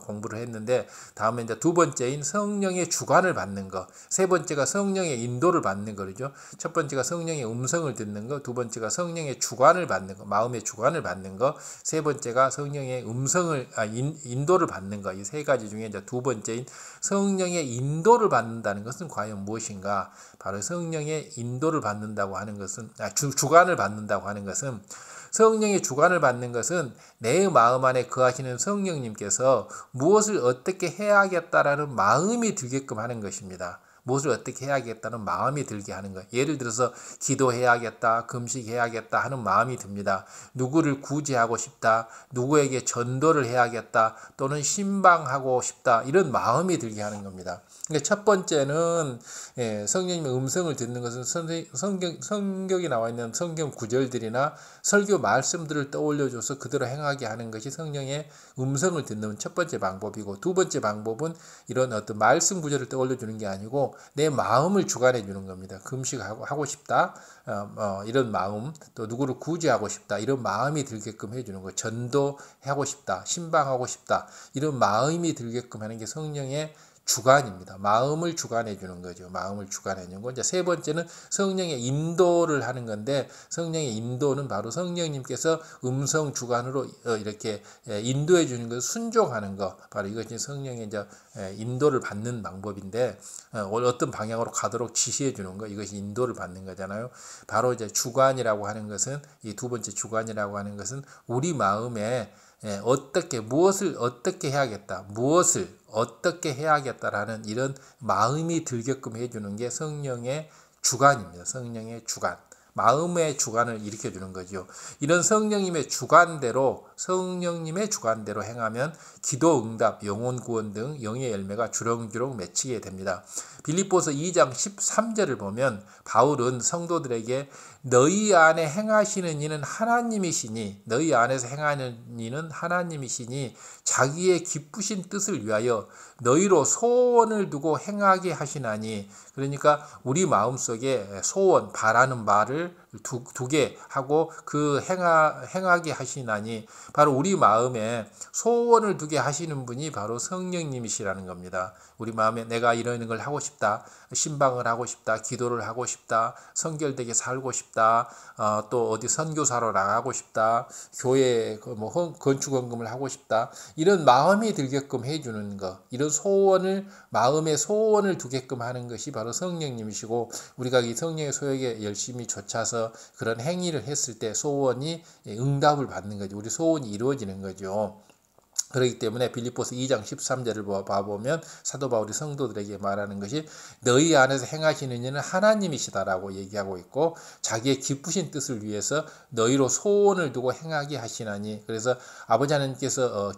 공부를 했는데, 다음에 이제 두 번째인 성령의 주관을 받는 것, 세 번째가 성령의 인도를 받는 거죠. 첫 번째가 성령의 음성을 듣는 것, 두 번째가 성령의 주관을 받는 것, 마음의 주관을 받는 것, 세 번째가 성령의 인도를 받는 것. 이 세 가지 중에 이제 두 번째인 성령의 인도를 받는다는 것은 과연 무엇인가? 바로 성령의 인도를 받는다고 하는 것은, 주관을 받는다고 하는 것은, 성령의 주관을 받는 것은 내 마음 안에 거하시는 성령님께서 무엇을 어떻게 해야겠다라는 마음이 들게끔 하는 것입니다. 무엇을 어떻게 해야겠다는 마음이 들게 하는 거예요. 예를 들어서 기도해야겠다, 금식해야겠다 하는 마음이 듭니다. 누구를 구제하고 싶다, 누구에게 전도를 해야겠다, 또는 신방하고 싶다, 이런 마음이 들게 하는 겁니다. 그러니까 첫 번째는 성령님의 음성을 듣는 것은 성경에 나와 있는 성경 구절들이나 설교 말씀들을 떠올려줘서 그대로 행하게 하는 것이 성령의 음성을 듣는 첫 번째 방법이고, 두 번째 방법은 이런 어떤 말씀 구절을 떠올려주는 게 아니고 내 마음을 주관해 주는 겁니다. 금식하고 싶다, 이런 마음, 또 누구를 구제하고 싶다, 이런 마음이 들게끔 해주는 거, 전도하고 싶다, 신방하고 싶다, 이런 마음이 들게끔 하는 게 성령의 주관입니다. 마음을 주관해 주는 거죠. 마음을 주관해 주는 거. 이제 세 번째는 성령의 인도를 하는 건데, 성령의 인도는 바로 성령님께서 음성 주관으로 이렇게 인도해 주는 것, 순종하는 것, 바로 이것이 성령의 이제 인도를 받는 방법인데, 어떤 방향으로 가도록 지시해 주는 것, 이것이 인도를 받는 거잖아요. 바로 이제 주관이라고 하는 것은, 이 두 번째 주관이라고 하는 것은 우리 마음에 무엇을 어떻게 해야겠다, 무엇을 어떻게 해야겠다라는 이런 마음이 들게끔 해주는 게 성령의 주관입니다. 성령의 주관. 마음의 주관을 일으켜주는 거죠. 이런 성령님의 주관대로 행하면 기도 응답, 영혼 구원 등 영의 열매가 주렁주렁 맺히게 됩니다. 빌립보서 2장 13절을 보면 바울은 성도들에게 너희 안에 행하시는 이는 하나님이시니 너희 안에서 행하는 이는 하나님이시니 자기의 기쁘신 뜻을 위하여 너희로 소원을 두고 행하게 하시나니, 그러니까 우리 마음속에 소원, 바라는 바를 두게 하고 그 행하게 하시나니, 바로 우리 마음에 소원을 두게 하시는 분이 바로 성령님이시라는 겁니다. 우리 마음에 내가 이런 걸 하고 싶다, 신방을 하고 싶다, 기도를 하고 싶다, 성결되게 살고 싶다, 또 어디 선교사로 나가고 싶다, 교회 건축 헌금을 하고 싶다, 이런 마음이 들게끔 해주는 것, 이런 소원을, 마음의 소원을 두게끔 하는 것이 바로 성령님이시고, 우리가 이 성령의 소욕에 열심히 좇아서 그런 행위를 했을 때 소원이 응답을 받는 거죠. 우리 소원이 이루어지는 거죠. 그렇기 때문에 빌립보서 2장 13절을 봐보면 사도 바울이 성도들에게 말하는 것이 너희 안에서 행하시는 이는 하나님이시다라고 얘기하고 있고, 자기의 기쁘신 뜻을 위해서 너희로 소원을 두고 행하게 하시나니, 그래서 아버지 하나님께서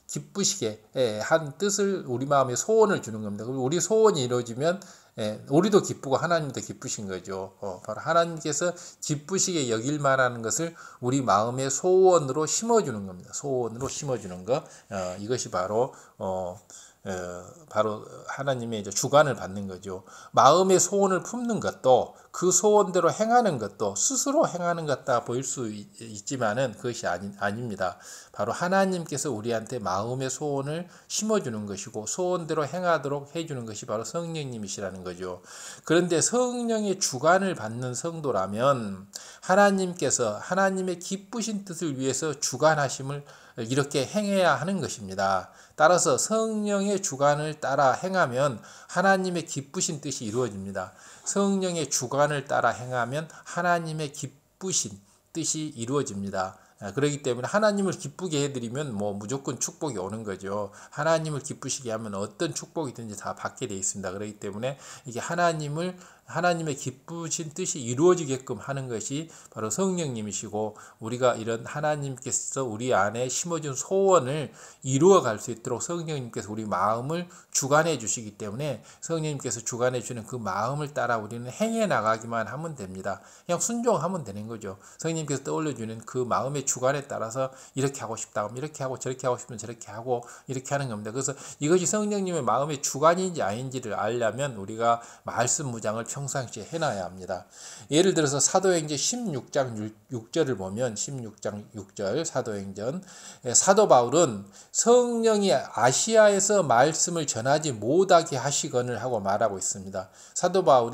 기쁘시게 한 뜻을, 우리 마음에 소원을 주는 겁니다. 우리 소원이 이루어지면 우리도 기쁘고 하나님도 기쁘신 거죠. 바로 하나님께서 기쁘시게 여길 만한 것을 우리 마음의 소원으로 심어주는 겁니다. 소원으로 심어주는 것, 이것이 바로 하나님의 이제 주관을 받는 거죠. 마음의 소원을 품는 것도, 그 소원대로 행하는 것도 스스로 행하는 것 같다 보일 수 있지만은 그것이 아닙니다. 바로 하나님께서 우리한테 마음의 소원을 심어주는 것이고 소원대로 행하도록 해주는 것이 바로 성령님이시라는 거죠. 그런데 성령의 주관을 받는 성도라면 하나님께서 하나님의 기쁘신 뜻을 위해서 주관하심을 이렇게 행해야 하는 것입니다. 따라서 성령의 주관을 따라 행하면 하나님의 기쁘신 뜻이 이루어집니다. 성령의 주관을 따라 행하면 하나님의 기쁘신 뜻이 이루어집니다. 그렇기 때문에 하나님을 기쁘게 해드리면 무조건 축복이 오는 거죠. 하나님을 기쁘시게 하면 어떤 축복이든지 다 받게 돼 있습니다. 그렇기 때문에 이게 하나님의 기쁘신 뜻이 이루어지게끔 하는 것이 바로 성령님이시고, 우리가 이런 하나님께서 우리 안에 심어준 소원을 이루어갈 수 있도록 성령님께서 우리 마음을 주관해 주시기 때문에 성령님께서 주관해 주는 그 마음을 따라 우리는 행해 나가기만 하면 됩니다. 그냥 순종하면 되는 거죠. 성령님께서 떠올려주는 그 마음의 주관에 따라서 이렇게 하고 싶다, 이렇게 하고 저렇게 하고 싶으면 저렇게 하고 이렇게 하는 겁니다. 그래서 이것이 성령님의 마음의 주관인지 아닌지를 알려면 우리가 말씀 무장을 평상시에 해놔야 합니다. 예를 들어서 사도행전 16장 6절을 보면 16장 6절 사도행전, 사도 바울은 성령이 아시아에서 말씀을 전하지 못하게 하시거늘 하고 말하고 있습니다. 사도 바울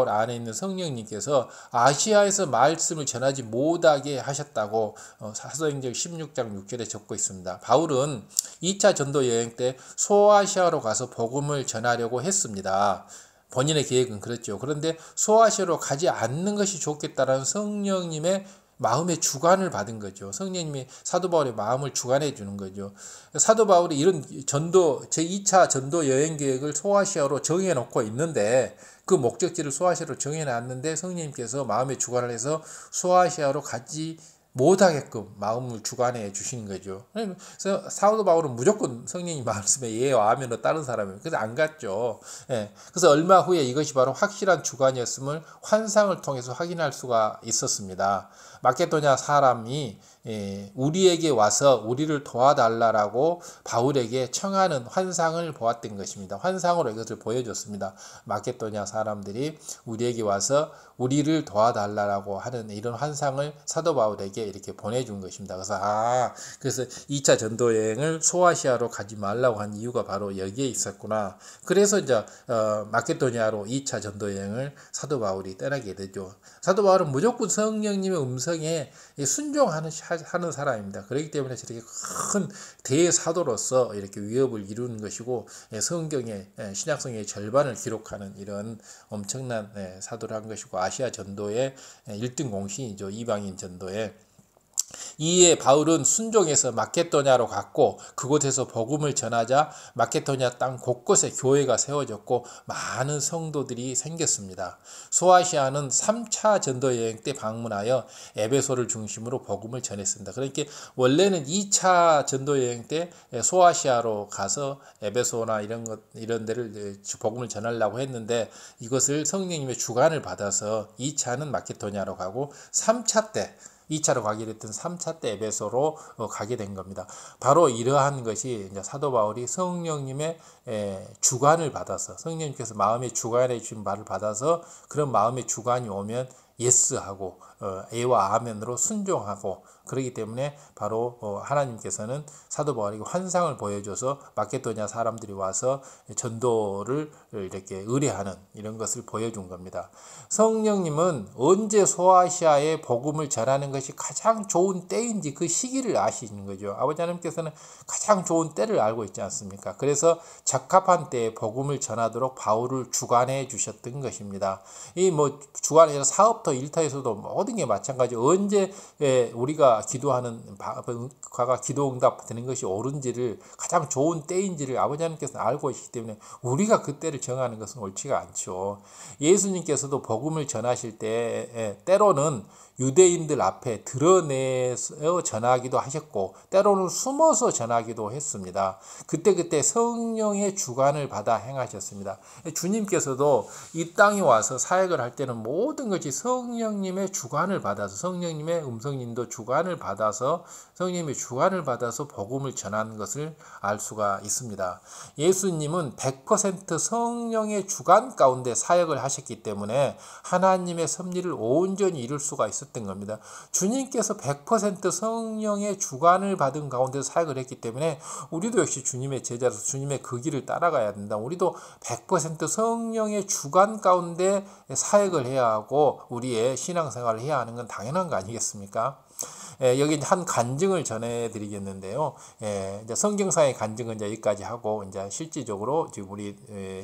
안에 있는 성령님께서 아시아에서 말씀을 전하지 못하게 하셨다고 사도행전 16장 6절에 적고 있습니다. 바울은 2차 전도 여행 때 소아시아로 가서 복음을 전하려고 했습니다. 본인의 계획은 그랬죠. 그런데 소아시아로 가지 않는 것이 좋겠다라는 성령님의 마음의 주관을 받은 거죠. 성령님이 사도 바울의 마음을 주관해 주는 거죠. 사도 바울이 이런 제2차 전도 여행 계획을 소아시아로 정해 놓고 있는데, 그 목적지를 소아시아로 정해 놨는데 성령님께서 마음의 주관을 해서 소아시아로 가지 못하게끔 마음을 주관해 주시는 거죠. 그래서 사도 바울은 무조건 성령님 말씀에 예와 아멘으로 따른 사람이에요. 그래서 안 갔죠. 그래서 얼마 후에 이것이 바로 확실한 주관이었음을 환상을 통해서 확인할 수가 있었습니다. 마케도냐 사람이 우리에게 와서 우리를 도와달라고 바울에게 청하는 환상을 보았던 것입니다. 환상으로 이것을 보여줬습니다. 마케도냐 사람들이 우리에게 와서 우리를 도와달라고 하는 이런 환상을 사도 바울에게 이렇게 보내준 것입니다. 그래서 2차 전도 여행을 소아시아로 가지 말라고 한 이유가 바로 여기에 있었구나. 그래서 이제 마케도냐로 2차 전도 여행을 사도 바울이 떠나게 되죠. 사도 바울은 무조건 성령님의 음성에 순종하는 사람입니다. 그렇기 때문에 저렇게 큰 대사도로서 이렇게 위협을 이루는 것이고, 성경의 신약성의 절반을 기록하는 이런 엄청난 사도를 한 것이고, 아시아 전도의 1등 공신이죠. 이방인 전도에. 이에 바울은 순종해서 마케도냐로 갔고 그곳에서 복음을 전하자 마케도냐 땅 곳곳에 교회가 세워졌고 많은 성도들이 생겼습니다. 소아시아는 3차 전도 여행 때 방문하여 에베소를 중심으로 복음을 전했습니다. 그러니까 원래는 2차 전도 여행 때 소아시아로 가서 에베소나 이런 데를 복음을 전하려고 했는데 이것을 성령님의 주관을 받아서 2차는 마케도냐로 가고 3차 때 2차로 가기로 했던 3차 때 에베소로 가게 된 겁니다. 바로 이러한 것이 이제 사도 바울이 성령님의 주관을 받아서 성령님께서 마음의 주관해 주신 말을 받아서 그런 마음의 주관이 오면 예스하고 예와 아멘으로 순종하고 그렇기 때문에 바로 하나님께서는 사도 바울에게 환상을 보여줘서 마케도냐 사람들이 와서 전도를 이렇게 의뢰하는 이런 것을 보여준 겁니다. 성령님은 언제 소아시아에 복음을 전하는 것이 가장 좋은 때인지 그 시기를 아시는 거죠. 아버지 하나님께서는 가장 좋은 때를 알고 있지 않습니까? 그래서 적합한 때에 복음을 전하도록 바울을 주관해 주셨던 것입니다. 이 주관해서 사업터 일터에서도 모든 게 마찬가지. 언제 우리가 기도하는 과가 기도 응답 되는 것이 옳은지를 가장 좋은 때인지를 아버지 하나님께서는 알고 계시기 때문에 우리가 그 때를 정하는 것은 옳지가 않죠. 예수님께서도 복음을 전하실 때 때로는 유대인들 앞에 드러내서 전하기도 하셨고 때로는 숨어서 전하기도 했습니다. 그때 성령의 주관을 받아 행하셨습니다. 주님께서도 이 땅에 와서 사역을 할 때는 모든 것이 성령님의 주관을 받아서 성령님의 음성인도 주관을 받아서 성령님의 주관을 받아서 복음을 전하는 것을 알 수가 있습니다. 예수님은 100% 성령의 주관 가운데 사역을 하셨기 때문에 하나님의 섭리를 온전히 이룰 수가 있었던 겁니다. 주님께서 100% 성령의 주관을 받은 가운데 사역을 했기 때문에 우리도 역시 주님의 제자로서 주님의 그 길을 따라가야 된다. 우리도 100% 성령의 주관 가운데 사역을 해야 하고 우리의 신앙생활을 해야 하는 건 당연한 거 아니겠습니까? 여기 한 간증을 전해드리겠는데요. 이제 성경상의 간증은 이제 여기까지 하고 이제 실질적으로 지금 우리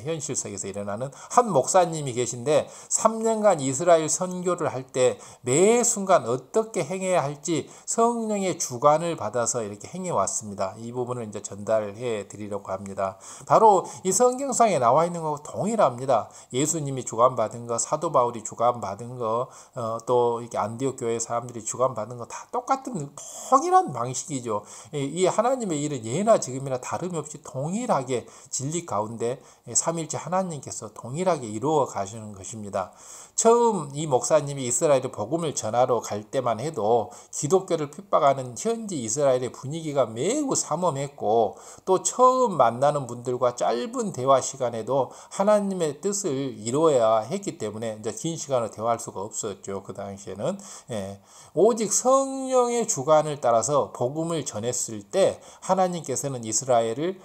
현실 속에서 일어나는 한 목사님이 계신데 3년간 이스라엘 선교를 할 때 매 순간 어떻게 행해야 할지 성령의 주관을 받아서 이렇게 행해 왔습니다. 이 부분을 이제 전달해 드리려고 합니다. 바로 이 성경상에 나와 있는 것과 동일합니다. 예수님이 주관받은 거, 사도 바울이 주관받은 거, 또 이렇게 안디옥 교회 사람들이 주관받은 거 다 똑같은 동일한 방식이죠. 이 하나님의 일은 예나 지금이나 다름이 없이 동일하게 진리 가운데 삼일째 하나님께서 동일하게 이루어 가시는 것입니다. 처음 이 목사님이 이스라엘에 복음을 전하러 갈 때만 해도 기독교를 핍박하는 현지 이스라엘의 분위기가 매우 삼엄했고 또 처음 만나는 분들과 짧은 대화 시간에도 하나님의 뜻을 이루어야 했기 때문에 이제 긴 시간을 대화할 수가 없었죠. 그 당시에는 오직 성령의 주관을 따라서 복음을 전했을 때 하나님께서는 이스라엘을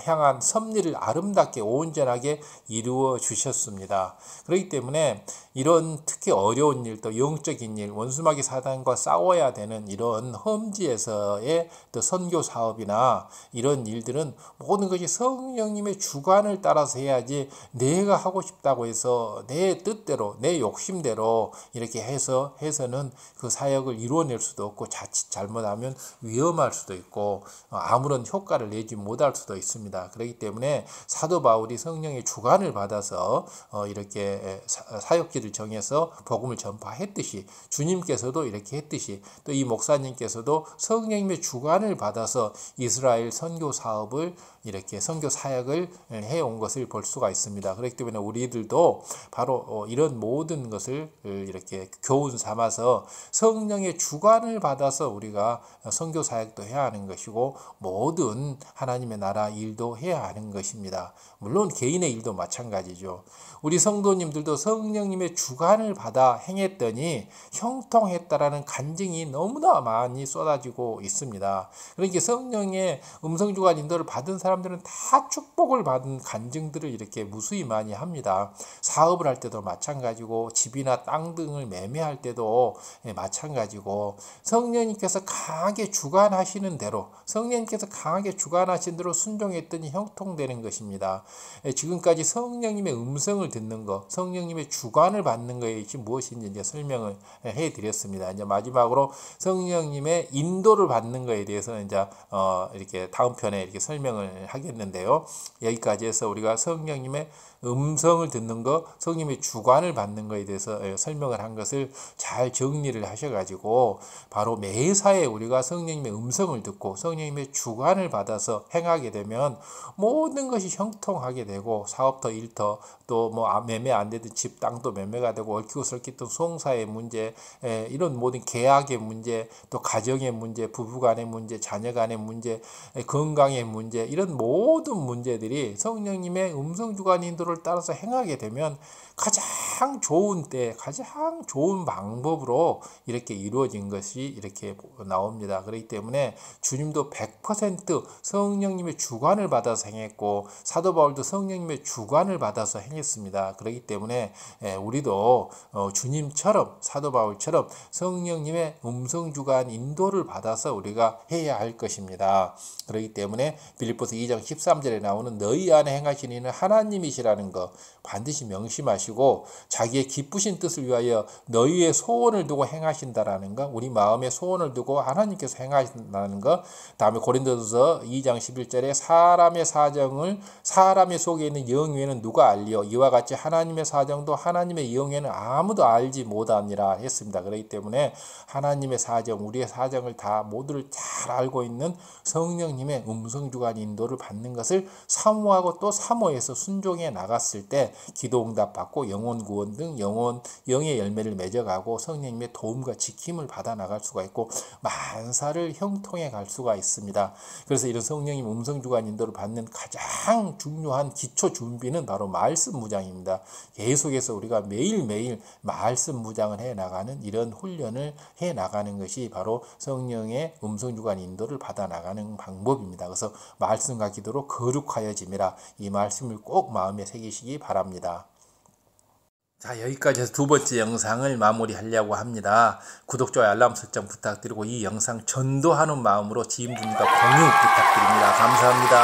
향한 섭리를 아름답게 온전하게 이루어 주셨습니다. 그렇기 때문에 이런 특히 어려운 일, 또 영적인 일, 원수마귀 사단과 싸워야 되는 이런 험지에서의 또 선교 사업이나 이런 일들은 모든 것이 성령님의 주관을 따라서 해야지 내가 하고 싶다고 해서 내 뜻대로 내 욕심대로 이렇게 해서는 그 사역을 이루어낼 수도 없고 자칫 잘못하면 위험할 수도 있고 아무런 효과를 내지 못할 수도 있습니다. 그렇기 때문에 사도 바울이 성령의 주관을 받아서 이렇게 사역지를 정해서 복음을 전파했듯이 주님께서도 이렇게 했듯이 또 이 목사님께서도 성령님의 주관을 받아서 이스라엘 선교 사업을 이렇게 선교 사역을 해온 것을 볼 수가 있습니다. 그렇기 때문에 우리들도 바로 이런 모든 것을 이렇게 교훈 삼아서 성령의 주관을 받아서 우리가 선교 사역도 해야 하는 것이고 모든 하나님의 나라 일도 해야 하는 것입니다. 물론 개인의 일도 마찬가지죠. 우리 성도님들도 성령님의 주관을 받아 행했더니 형통했다라는 간증이 너무나 많이 쏟아지고 있습니다. 그러니까 성령의 음성주관 인도를 받은 사람 사람들은 다 축복을 받은 간증들을 이렇게 무수히 많이 합니다. 사업을 할 때도 마찬가지고 집이나 땅 등을 매매할 때도 마찬가지고 성령님께서 강하게 주관하시는 대로 성령님께서 강하게 주관하신 대로 순종했더니 형통되는 것입니다. 지금까지 성령님의 음성을 듣는 것, 성령님의 주관을 받는 것이 무엇인지 이제 설명을 해드렸습니다. 이제 마지막으로 성령님의 인도를 받는 것에 대해서는 이제 이렇게 다음 편에 이렇게 설명을 하겠는데요. 여기까지 해서 우리가 성령님의 음성을 듣는 것, 성령님의 주관을 받는 것에 대해서 설명을 한 것을 잘 정리를 하셔가지고 바로 매사에 우리가 성령님의 음성을 듣고 성령님의 주관을 받아서 행하게 되면 모든 것이 형통하게 되고 사업터 일터 또 뭐 매매 안 되던 집 땅도 매매가 되고 얽히고 설키던 송사의 문제 이런 모든 계약의 문제 또 가정의 문제 부부간의 문제 자녀간의 문제 건강의 문제 이런 모든 문제들이 성령님의 음성 주관 인도를 따라서 행하게 되면 가장 좋은 때 가장 좋은 방법으로 이렇게 이루어진 것이 이렇게 나옵니다. 그렇기 때문에 주님도 100% 성령님의 주관을 받아서 행했고 사도 바울도 성령님의 주관을 받아서 행했습니다. 그렇기 때문에 우리도 주님처럼 사도 바울처럼 성령님의 음성 주관 인도를 받아서 우리가 해야 할 것입니다. 그렇기 때문에 빌립보서 2장 13절에 나오는 너희 안에 행하시는 이는 하나님이시라는 것 반드시 명심하시고 자기의 기쁘신 뜻을 위하여 너희의 소원을 두고 행하신다라는 것 우리 마음의 소원을 두고 하나님께서 행하신다는 것 다음에 고린도서 2장 11절에 사람의 사정을 사람의 속에 있는 영 외에는 누가 알리요 이와 같이 하나님의 사정도 하나님의 영 외에는 아무도 알지 못하니라 했습니다. 그렇기 때문에 하나님의 사정 우리의 사정을 다 모두를 잘 알고 있는 성령님의 음성주관 인도를 받는 것을 사모하고 또 사모해서 순종해 나갔을 때 기도응답 받고 영혼 구원 등 영의 열매를 맺어가고 성령님의 도움과 지킴을 받아 나갈 수가 있고 만사를 형통해 갈 수가 있습니다. 그래서 이런 성령님 음성주관 인도를 받는 가장 중요한 기초 준비는 바로 말씀 무장입니다. 계속해서 우리가 매일매일 말씀 무장을 해 나가는 이런 훈련을 해 나가는 것이 바로 성령의 음성주관 인도를 받아 나가는 방법입니다. 그래서 말씀과 기도로 거룩하여짐이라 이 말씀을 꼭 마음에 새기시기 바랍니다. 자, 여기까지 해서 두 번째 영상을 마무리하려고 합니다. 구독, 좋아요, 알람 설정 부탁드리고 이 영상 전도하는 마음으로 지인분과 공유 부탁드립니다. 감사합니다.